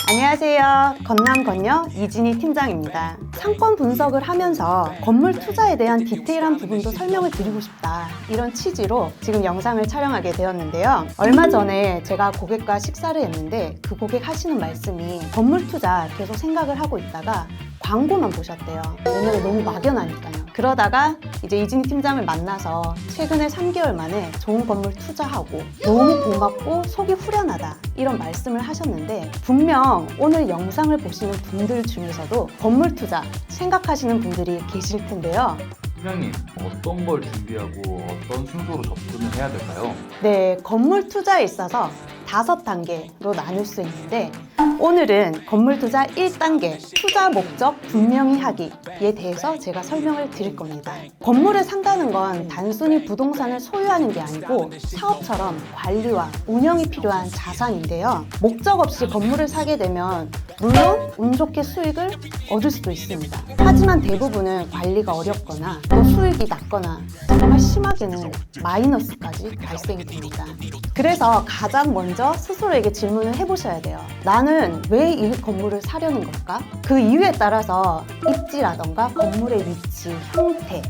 안녕하세요. 건남건녀 이진희 팀장입니다. 상권 분석을 하면서 건물 투자에 대한 디테일한 부분도 설명을 드리고 싶다, 이런 취지로 지금 영상을 촬영하게 되었는데요. 얼마 전에 제가 고객과 식사를 했는데 그 고객 하시는 말씀이 건물 투자 계속 생각을 하고 있다가 광고만 보셨대요. 왜냐면 너무 막연하니까요. 그러다가 이제 이진희 팀장을 만나서 최근에 3개월 만에 좋은 건물 투자하고 너무 고맙고 속이 후련하다, 이런 말씀을 하셨는데, 분명 오늘 영상을 보시는 분들 중에서도 건물 투자 생각하시는 분들이 계실 텐데요. 팀장님, 어떤 걸 준비하고 어떤 순서로 접근을 해야 될까요? 네, 건물 투자에 있어서 5단계로 나눌 수 있는데, 오늘은 건물 투자 1단계 투자 목적 분명히 하기에 대해서 제가 설명을 드릴 겁니다. 건물을 산다는 건 단순히 부동산을 소유하는 게 아니고 사업처럼 관리와 운영이 필요한 자산인데요. 목적 없이 건물을 사게 되면 물론 운 좋게 수익을 얻을 수도 있습니다. 하지만 대부분은 관리가 어렵거나 또 수익이 낮거나 정말 심하게는 마이너스까지 발생이 됩니다. 그래서 가장 먼저 스스로에게 질문을 해보셔야 돼요. 나는 왜 이 건물을 사려는 걸까? 그 이유에 따라서 입지라던가 건물의 위치, 형태,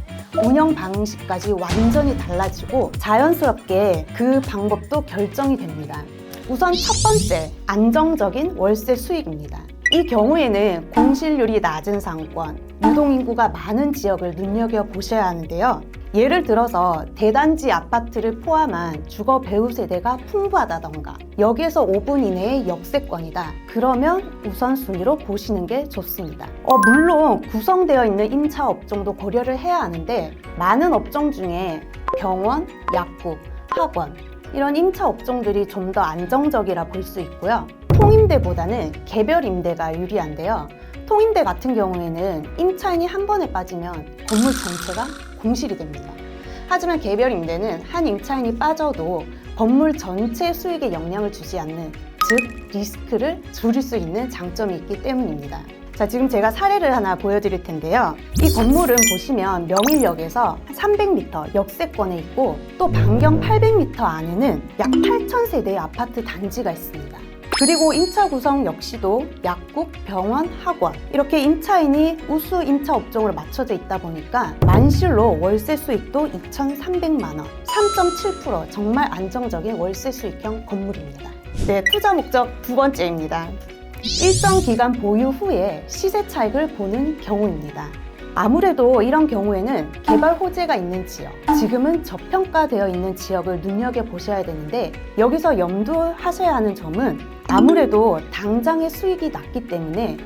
운영 방식까지 완전히 달라지고 자연스럽게 그 방법도 결정이 됩니다. 우선 첫 번째, 안정적인 월세 수익입니다. 이 경우에는 공실률이 낮은 상권, 유동인구가 많은 지역을 눈여겨보셔야 하는데요. 예를 들어서 대단지 아파트를 포함한 주거 배우 세대가 풍부하다던가 여기에서 5분 이내의 역세권이다, 그러면 우선순위로 보시는 게 좋습니다. 물론 구성되어 있는 임차 업종도 고려를 해야 하는데, 많은 업종 중에 병원, 약국, 학원 이런 임차 업종들이 좀 더 안정적이라 볼 수 있고요. 통임대보다는 개별 임대가 유리한데요. 통임대 같은 경우에는 임차인이 한 번에 빠지면 건물 전체가 공실이 됩니다. 하지만 개별 임대는 한 임차인이 빠져도 건물 전체 수익에 영향을 주지 않는, 즉 리스크를 줄일 수 있는 장점이 있기 때문입니다. 자, 지금 제가 사례를 하나 보여드릴 텐데요. 이 건물은 보시면 명일역에서 300m 역세권에 있고, 또 반경 800m 안에는 약 8,000세대의 아파트 단지가 있습니다. 그리고 임차 구성 역시도 약국, 병원, 학원 이렇게 임차인이 우수 임차 업종으로 맞춰져 있다 보니까 만실로 월세 수익도 2,300만 원, 3.7%, 정말 안정적인 월세 수익형 건물입니다. 네, 투자 목적 두 번째입니다. 일정 기간 보유 후에 시세 차익을 보는 경우입니다. 아무래도 이런 경우에는 개발 호재가 있는 지역, 지금은 저평가되어 있는 지역을 눈여겨보셔야 되는데, 여기서 염두하셔야 하는 점은 아무래도 당장의 수익이 낮기 때문에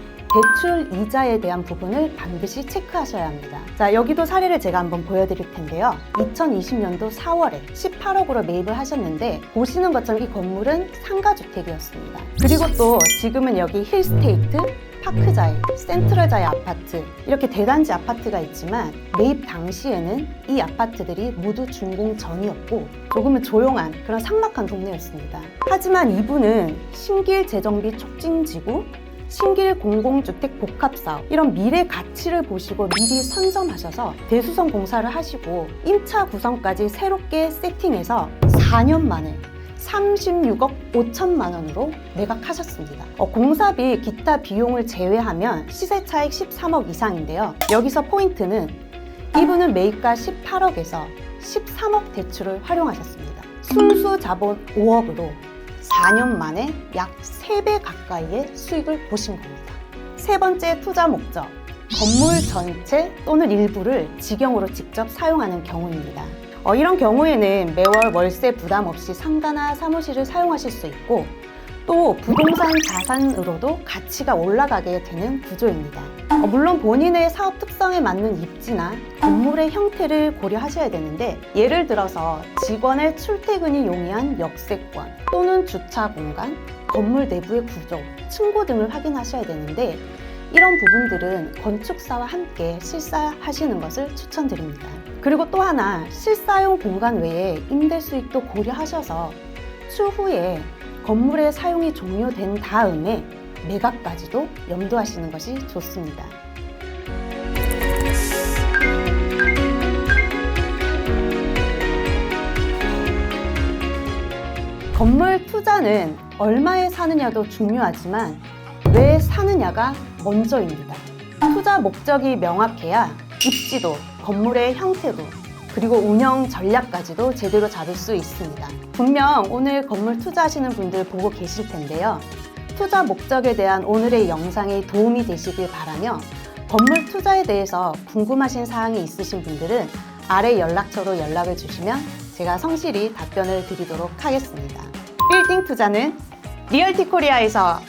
대출 이자에 대한 부분을 반드시 체크하셔야 합니다. 자, 여기도 사례를 제가 한번 보여드릴 텐데요. 2020년도 4월에 18억으로 매입을 하셨는데, 보시는 것처럼 이 건물은 상가주택이었습니다. 그리고 또 지금은 여기 힐스테이트, 파크자이, 센트럴자이 아파트 이렇게 대단지 아파트가 있지만, 매입 당시에는 이 아파트들이 모두 준공 전이었고 조금은 조용한 그런 삭막한 동네였습니다. 하지만 이분은 신길 재정비 촉진지구, 신길 공공주택 복합사업 이런 미래 가치를 보시고 미리 선점하셔서 대수성 공사를 하시고 임차 구성까지 새롭게 세팅해서 4년 만에 36억 5천만 원으로 매각하셨습니다. 공사비, 기타 비용을 제외하면 시세 차익 13억 이상인데요. 여기서 포인트는 이분은 매입가 18억에서 13억 대출을 활용하셨습니다. 순수 자본 5억으로 4년 만에 약 3배 가까이의 수익을 보신 겁니다. 세 번째 투자 목적, 건물 전체 또는 일부를 직영으로 직접 사용하는 경우입니다. 이런 경우에는 매월 월세 부담 없이 상가나 사무실을 사용하실 수 있고, 또 부동산 자산으로도 가치가 올라가게 되는 구조입니다. 물론 본인의 사업 특성에 맞는 입지나 건물의 형태를 고려하셔야 되는데, 예를 들어서 직원의 출퇴근이 용이한 역세권 또는 주차 공간, 건물 내부의 구조, 층고 등을 확인하셔야 되는데, 이런 부분들은 건축사와 함께 실사하시는 것을 추천드립니다. 그리고 또 하나, 실사용 공간 외에 임대 수익도 고려하셔서 추후에 건물의 사용이 종료된 다음에 매각까지도 염두하시는 것이 좋습니다. 건물 투자는 얼마에 사느냐도 중요하지만 왜 사느냐가 먼저입니다. 투자 목적이 명확해야 입지도, 건물의 형태도, 그리고 운영 전략까지도 제대로 잡을 수 있습니다. 분명 오늘 건물 투자하시는 분들 보고 계실 텐데요. 투자 목적에 대한 오늘의 영상이 도움이 되시길 바라며 건물 투자에 대해서 궁금하신 사항이 있으신 분들은 아래 연락처로 연락을 주시면 제가 성실히 답변을 드리도록 하겠습니다. 빌딩 투자는 리얼티 코리아에서